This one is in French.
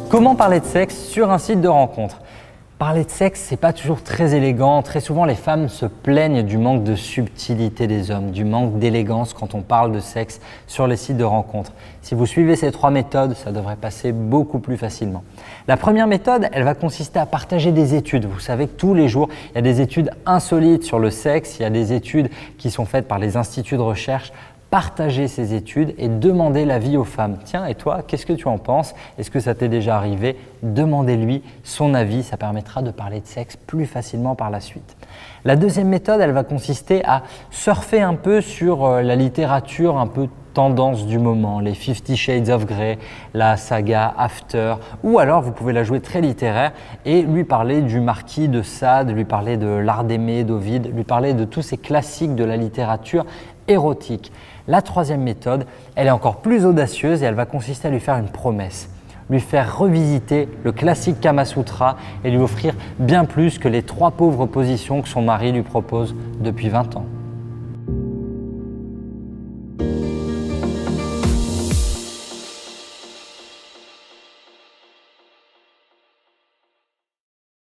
Comment parler de sexe sur un site de rencontre? Parler de sexe, c'est pas toujours très élégant. Très souvent, les femmes se plaignent du manque de subtilité des hommes, du manque d'élégance quand on parle de sexe sur les sites de rencontre. Si vous suivez ces 3 méthodes, ça devrait passer beaucoup plus facilement. La première méthode, elle va consister à partager des études. Vous savez que tous les jours, il y a des études insolites sur le sexe, il y a des études qui sont faites par les instituts de recherche. Partagez ces études et demandez l'avis aux femmes. Tiens, et toi, qu'est-ce que tu en penses? Est-ce que ça t'est déjà arrivé? Demandez-lui son avis, ça permettra de parler de sexe plus facilement par la suite. La deuxième méthode, elle va consister à surfer un peu sur la littérature un peu tendance du moment, les 50 Shades of Grey, la saga After, ou alors vous pouvez la jouer très littéraire et lui parler du Marquis de Sade, lui parler de L'Art d'aimer d'Ovide, lui parler de tous ces classiques de la littérature érotique. La troisième méthode, elle est encore plus audacieuse et elle va consister à lui faire une promesse. Lui faire revisiter le classique Kama Sutra et lui offrir bien plus que les 3 pauvres positions que son mari lui propose depuis 20 ans.